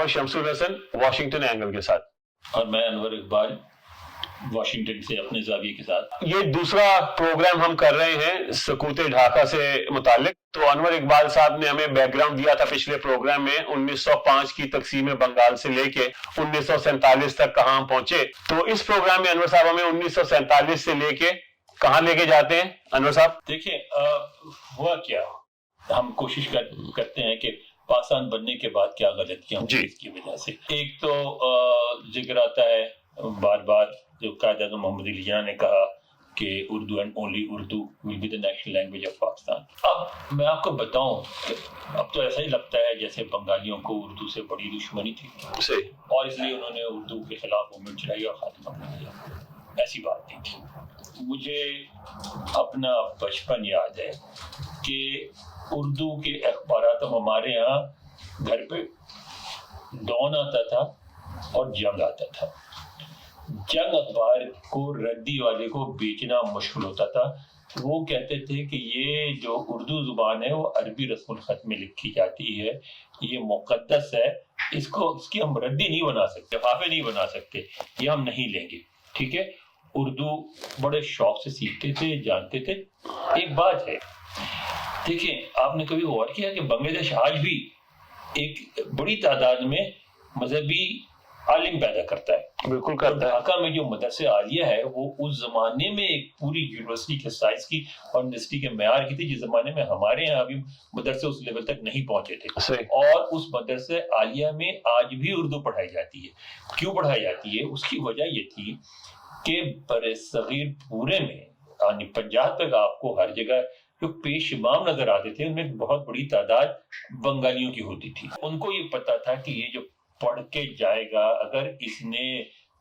محمد شمسول حسن Washington angle کے ساتھ، اور میں انور اقبال واشنگٹن سے اپنے زاویے کے ساتھ۔ یہ دوسرا پروگرام ہم کر رہے ہیں سکوت ڈھاکہ سے متعلق۔ تو انور اقبال صاحب نے ہمیں بیک گراؤنڈ دیا تھا پچھلے پروگرام میں 1905 کی تقسیم بنگال سے لے کے 1947 تک کہاں پہنچے۔ تو اس پروگرام میں انور صاحب ہمیں 1947 سے لے کے کہاں لے کے جاتے ہیں انور صاحب؟ دیکھیں ہوا کیا، ہم کوشش کرتے ہیں کہ پاکستان بننے کے بعد کیا غلطیاں ہوئی اس کی وجہ سے۔ ایک تو ذکر آتا ہے بار بار جو قائد اعظم محمد علی جناح نے کہا کہ Urdu and only Urdu will be the national language of Pakistan. اب میں آپ کو بتاؤں کہ اب تو ایسا ہی لگتا ہے جیسے بنگالیوں کو اردو سے بڑی دشمنی تھی اور اس لیے انہوں نے اردو کے خلاف موومنٹ چلائی اور خاتمہ کر دیا۔ ایسی بات نہیں تھی۔ مجھے اپنا بچپن یاد ہے کہ اردو کے اخبارات ہمارے یہاں گھر پہ ڈان آتا تھا اور جنگ آتا تھا۔ جنگ اخبار کو ردی والے کو بیچنا مشکل ہوتا تھا۔ وہ کہتے تھے کہ یہ جو اردو زبان ہے وہ عربی رسم الخط میں لکھی جاتی ہے، یہ مقدس ہے، اس کی ہم ردی نہیں بنا سکتے، لفافے نہیں بنا سکتے، یہ ہم نہیں لیں گے۔ ٹھیک ہے، اردو بڑے شوق سے سیکھتے تھے، جانتے تھے۔ ایک بات ہے، دیکھیں آپ نے کبھی غور کیا کہ بنگلہ دیش آج بھی ایک بڑی تعداد میں مذہبی عالم پیدا کرتا ہے؟ بالکل کرتا ہے۔ ڈھاکہ میں جو مدرسہ عالیہ ہے وہ اس زمانے میں ایک پوری یونیورسٹی کے سائز کی اور یونیورسٹی کے معیار کی تھی، جس زمانے میں ہمارے یہاں ابھی مدرسے اس لیول تک نہیں پہنچے تھے۔ اور اس مدرسہ عالیہ میں آج بھی اردو پڑھائی جاتی ہے۔ کیوں پڑھائی جاتی ہے؟ اس کی وجہ یہ تھی کہ برصغیر پورے میں یعنی پنجاب تک آپ کو ہر جگہ جو پیش امام نظر آتے تھے ان میں بہت بڑی تعداد بنگالیوں کی ہوتی تھی۔ ان کو یہ پتا تھا کہ یہ جو پڑھ کے جائے گا، اگر اس نے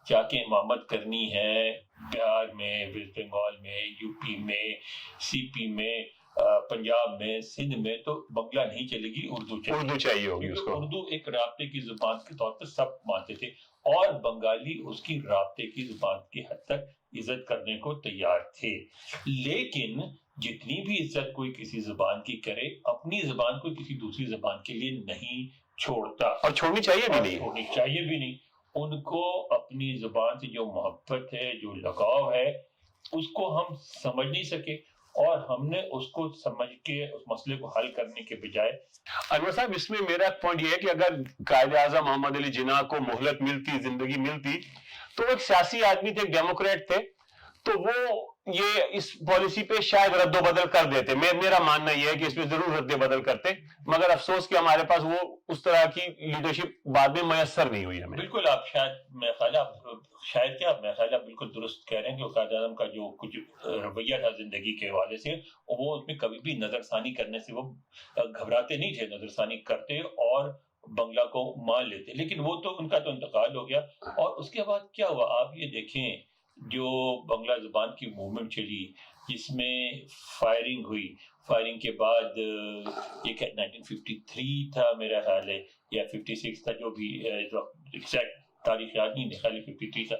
جا کے امامت کرنی ہے بہار میں، ویسٹ بنگال میں، یو پی میں، سی پی میں، پنجاب میں، سندھ میں، تو بنگلہ نہیں چلے گی، اردو چاہیے ہوگی اس کو۔ اردو ایک رابطے کی زبان کے طور پر سب مانتے تھے اور بنگالی اس کی رابطے کی زبان کی حد تک عزت کرنے کو تیار تھے۔ لیکن جتنی بھی عزت کوئی کسی زبان کی کرے، اپنی زبان کو کسی دوسری زبان کے لیے نہیں چھوڑتا، اور چھوڑنی چاہیے بھی نہیں۔ ان کو اپنی زبان سے جو محبت ہے، جو لگاؤ ہے، اس کو ہم سمجھ نہیں سکے اور ہم نے اس کو سمجھ کے اس مسئلے کو حل کرنے کے بجائے۔ انور صاحب اس میں میرا پوائنٹ یہ ہے کہ اگر قائد اعظم محمد علی جناح کو مہلت ملتی، زندگی ملتی، تو وہ ایک سیاسی آدمی تھے، ایک ڈیموکریٹ تھے، تو وہ یہ اس پالیسی پہ شاید رد و بدل کر دیتے۔ میرا ماننا یہ ہے کہ اس پہ ضرور رد و بدل کرتے، مگر افسوس کہ ہمارے پاس وہ اس طرح کی لیڈرشپ بعد میں میسر نہیں ہوئی ہمیں۔ بالکل، آپ میں خیال آپ بالکل درست کہہ رہے ہیں کہ قائد اعظم کا جو کچھ رویہ تھا زندگی کے حوالے سے، وہ اس میں کبھی بھی نظر ثانی کرنے سے وہ گھبراتے نہیں تھے، نظر ثانی کرتے اور بنگلہ کو مان لیتے۔ لیکن وہ تو ان کا تو انتقال ہو گیا، اور اس کے بعد کیا ہوا آپ یہ دیکھیں، جو بنگلہ زبان کی موومنٹ چلی جس میں فائرنگ ہوئی، فائرنگ کے بعد یہ 1953 تھا میرا خیال ہے یا 56 تھا، جو بھی ایگزیکٹ تاریخ یاد نہیں، خیال 53 تھا،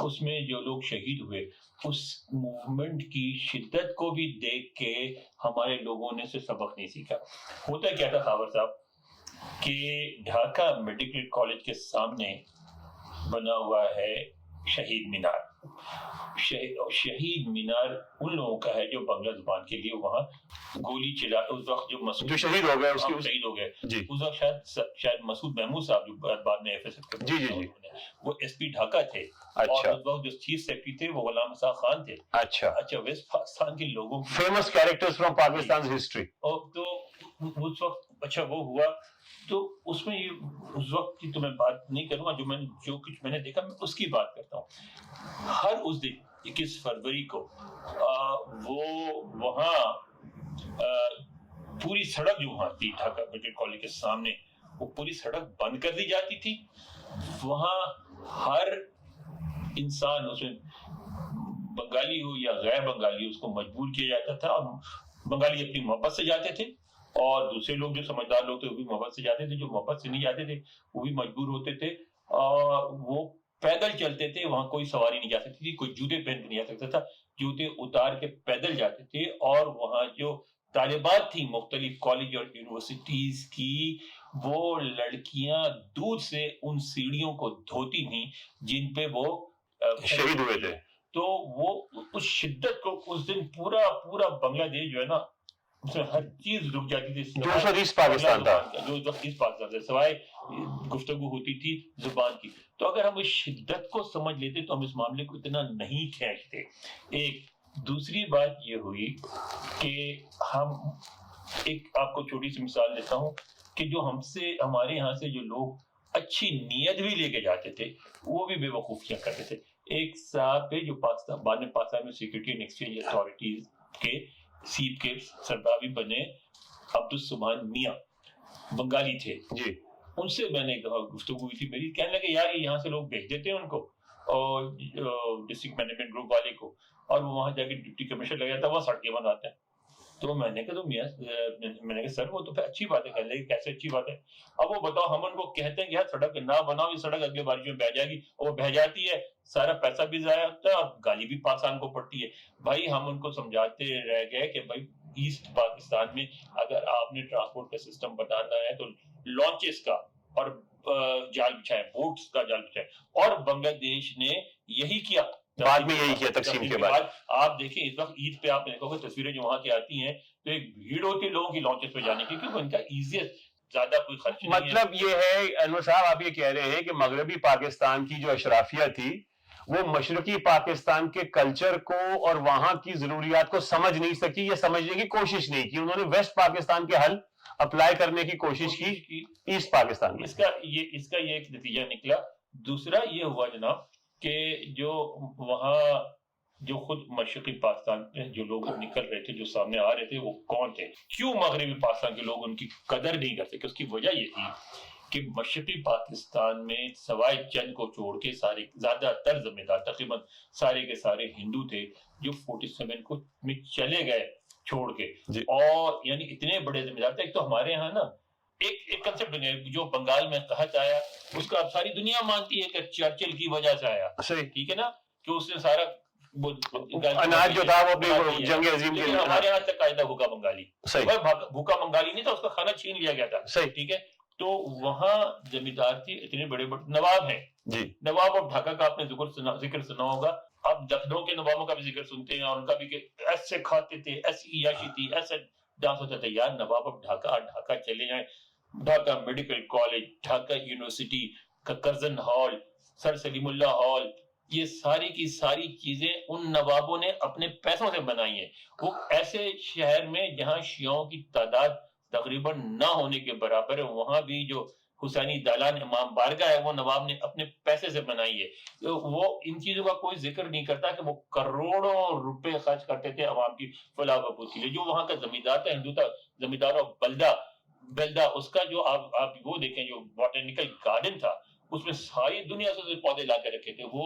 اس میں جو لوگ شہید ہوئے، اس موومنٹ کی شدت کو بھی دیکھ کے ہمارے لوگوں نے سے سبق نہیں سیکھا۔ ہوتا کیا تھا خاور صاحب کہ ڈھاکہ میڈیکل کالج کے سامنے بنا ہوا ہے شہید مینار۔ شہید مینار ان لوگوں کا ہے جو بنگلہ زبان کے لیے وہاں گولی چلا، اس وقت جو شہید ہو گئے، اس وقت شاید مسعود محمود صاحب جو بعد میں ایف ایس ایف کے وہ ایس پی ڈھاکہ تھے، اور اس وقت جو چیف سیکرٹری تھے وہ غلام مساق خان تھے۔ اچھا، ویسٹ پاکستان کے لوگوں famous characters from Pakistan history. تو اس وقت اچھا وہ ہوا، تو اس میں اس وقت کی تو میں بات نہیں کروں گا، جو کچھ میں نے دیکھا میں اس کی بات کرتا ہوں۔ ہر اس دن 21 فروری کو وہ وہاں پوری سڑک جو وہاں تھی ڈھاکہ میڈیکل کالج کے سامنے، وہ پوری سڑک بند کر دی جاتی تھی۔ وہاں ہر انسان، اس میں بنگالی ہو یا غیر بنگالی، اس کو مجبور کیا جاتا تھا، اور بنگالی اپنی محبت سے جاتے تھے اور دوسرے لوگ جو سمجھدار لوگ تھے وہ بھی محبت سے جاتے تھے، جو محبت سے نہیں جاتے تھے وہ بھی مجبور ہوتے تھے، اور وہ پیدل چلتے تھے، وہاں کوئی سواری نہیں جا سکتی تھی، کوئی جوتے پہن کے نہیں جا سکتا تھا، جوتے اتار کے پیدل جاتے تھے۔ اور وہاں جو طالبات تھیں مختلف کالج اور یونیورسٹیز کی، وہ لڑکیاں دودھ سے ان سیڑھیوں کو دھوتی تھیں جن پہ وہ شہید ہوئے تھے. تو وہ اس شدت کو اس دن پورا بنگلہ دیش جو ہے نا اس میں ہر چیز رک جاتی تھی. جو اس وقت ایسٹ پاکستان تھا, جو ایسٹ پاکستان تھا, سوائے گفتگو ہوتی تھی زبان کی. تو اگر ہم اس شدت کو سمجھ لیتے تو ہم اس معاملے کو اتنا نہیں کھینچتے. ایک دوسری بات یہ ہوئی کہ ہم ایک آپ کو چھوٹی سی مثال دیتا ہوں کہ جو ہمارے یہاں سے جو لوگ اچھی نیت بھی لے کے جاتے تھے وہ بھی بے وقوفیاں کرتے تھے. ایک صاحب پہ جو بعد میں پاکستان میں سیکورٹی اینڈ ایکسچینج اتھارٹیز کے سیپ کے سردار بنے, عبدالسبحان میاں, بنگالی تھے جی. ان سے میں نے گفتگو ہوئی تھی میری, کہنے لگے یار یہاں سے لوگ بھیج دیتے ہیں ان کو اور ڈسٹرکٹ مینجمنٹ گروپ والے کو, اور وہ وہاں جا کے ڈپٹی کمشنر لگا تھا, وہ سڑکیں بناتے ہیں. تو میں نے کہا تو میاں, میں نے کہا سر وہ تو پھر اچھی بات ہے. کہنے لگے کیسے اچھی بات ہے؟ اب وہ بتاؤ, ہم ان کو کہتے ہیں کہ یار سڑک نہ بناؤ, یہ سڑک اگلے بارش میں بہ جائے گی, اور وہ بہ جاتی ہے, سارا پیسہ بھی ضائع ہوتا ہے اور گالی بھی پاکستان کو پڑتی ہے. بھائی ہم ان کو سمجھاتے رہ گئے کہ بھائی ایسٹ پاکستان میں اگر آپ نے ٹرانسپورٹ کا سسٹم بنانا ہے تو لانچز کا اور جال بچھائے, بوٹس کا جال بچھائے, اور بنگلہ دیش نے یہی کیا. بعد میں یہی کیا تقسیم کے بعد. آپ دیکھیں اس وقت عید پہ آپ نے دیکھو گے تصویریں جو وہاں کی آتی ہیں تو ایک بھیڑ ہوتی ہے لوگوں کی لانچز پہ جانے کی, کیونکہ ان کا ایزیسٹ, زیادہ کوئی خرچ نہیں ہے. مطلب یہ ہے انور صاحب, آپ یہ کہہ رہے ہیں کہ مغربی پاکستان کی جو اشرافیہ تھی وہ مشرقی پاکستان کے کلچر کو اور وہاں کی ضروریات کو سمجھ نہیں سکی, یا سمجھنے کی کوشش نہیں کی. انہوں نے ویسٹ پاکستان کے حل اپلائی کرنے کی کوشش کی ایسٹ پاکستان میں. اس کا یہ ایک نتیجہ نکلا. دوسرا یہ ہوا جناب کہ جو وہاں جو خود مشرقی پاکستان میں جو لوگ نکل رہے تھے, جو سامنے آ رہے تھے, وہ کون تھے؟ کیوں مغربی پاکستان کے لوگ ان کی قدر نہیں کرتے؟ کہ اس کی وجہ یہ تھی کہ مشرقی پاکستان میں سوائے چند کو چھوڑ کے سارے زیادہ تر ذمہ دار تقریباً سارے کے سارے ہندو تھے جو 47 کو میں چلے گئے چھوڑ کے جی. اور یعنی اتنے بڑے ذمہ دار تھے. ایک تو ہمارے یہاں نا ایک کنسپٹ جو بنگال میں قحط آیا اس کا اب ساری دنیا مانتی ہے کہ چرچل کی وجہ سے آیا, ٹھیک ہے نا, کہ اس نے سارا اناج جو تھا وہ اپنی جنگ عظیم کے, ہمارے یہاں تک آیا تھا بھوکا بنگالی. بھوکا بنگالی نہیں تھا, اس کا کھانا چھین لیا گیا تھا, ٹھیک ہے. تو وہاں زمیندار تھے, اتنے بڑے بڑے نواب ہیں جی. نواب اور ڈھاکہ کا آپ نے ذکر سنا ہوگا. اب لکھنؤ کے نوابوں کا بھی ذکر سنتے ہیں, اور ان کا بھی کہ ایسے کھاتے تھے, ایسی عیاشی تھی, ایسے ڈانس ہوتا تھا. یار نواب اب ڈھاکہ چلے جائیں, Dhaka medical college, Dhaka university کا کرزن ہال, سر سلیم اللہ ہال, یہ ساری کی ساری چیزیں ان نوابوں نے اپنے پیسوں سے بنائی ہیں. وہ ایسے شہر میں جہاں شیعوں کی تعداد تقریباً نہ ہونے کے برابر ہے, وہاں بھی جو حسینی دالان امام بارگاہ ہے وہ نواب نے اپنے پیسے سے بنائی ہے. وہ ان چیزوں کا کوئی ذکر نہیں کرتا کہ وہ کروڑوں روپے خرچ کرتے تھے عوام کی فلاح و بہبود کے لیے. جو وہاں کا زمیندار تھا, ہندو تھا, زمیندار اور بلدہ, اس کا جو آپ وہ دیکھیں جو بوٹینیکل گارڈن تھا اس میں ساری دنیا سے پودے لا کے رکھے تھے. وہ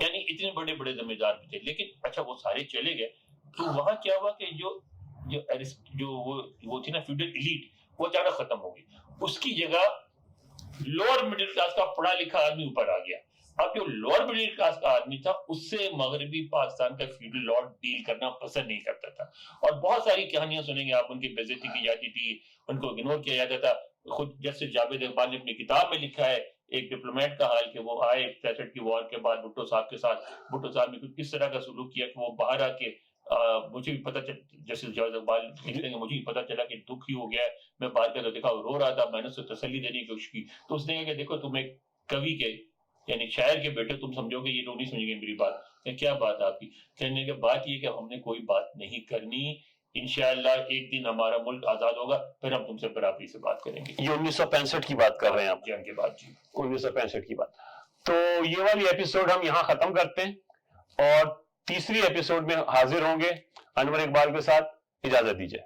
یعنی اتنے بڑے بڑے زمیندار بھی تھے. لیکن اچھا وہ سارے چلے گئے تو وہاں کیا ہوا کہ جو وہ تھی نا فیوڈل ایلیٹ, وہ اچانک ختم ہو گئی. اس کی جگہ لوور مڈل کلاس کا پڑھا لکھا آدمی اوپر آ گیا. اب جو لوور مڈل کلاس کا آدمی تھا اس سے مغربی پاکستان کا فیوڈل لارڈ ڈیل کرنا پسند نہیں کرتا تھا. اور بہت ساری کہانیاں سنیں گے آپ, ان کی بے عزتی کی جاتی تھی, ان کو اگنور کیا جاتا تھا. خود جسٹس جاوید اقبال نے اپنی کتاب میں لکھا ہے ایک ڈپلومیٹ کا حال کہ وہ آئے 65 کی وار کے بعد بھٹو صاحب کے ساتھ, بھٹو صاحب نے کس طرح کا سلوک کیا کہ وہ باہر آ کے مجھے بھی پتا چلا, جسٹس جاوید اقبال کہتے ہیں کہ مجھے بھی پتا چلا کہ دکھ ہی ہو گیا ہے, میں باہر کا تو دیکھا رو رہا تھا, میں نے اسے تسلی دینے کی کوشش کی. تو اس نے کہا کہ دیکھو تم ایک کوی کے یعنی شاعر کے بیٹے, تم سمجھو گے, یہ لوگ نہیں سمجھیں گے میری بات. کیا بات آپ کی؟ کہنے کے بات یہ کہ ہم نے کوئی بات نہیں کرنی, انشاءاللہ ایک دن ہمارا ملک آزاد ہوگا, پھر ہم تم سے برابری سے بات کریں گے. یہ 1965 کی بات کر رہے ہیں آپ؟ جنگ کے بعد جی, 1965 کی بات. تو یہ والی ایپیسوڈ ہم یہاں ختم کرتے ہیں اور تیسری ایپیسوڈ میں حاضر ہوں گے انور اقبال کے ساتھ. اجازت دیجیے.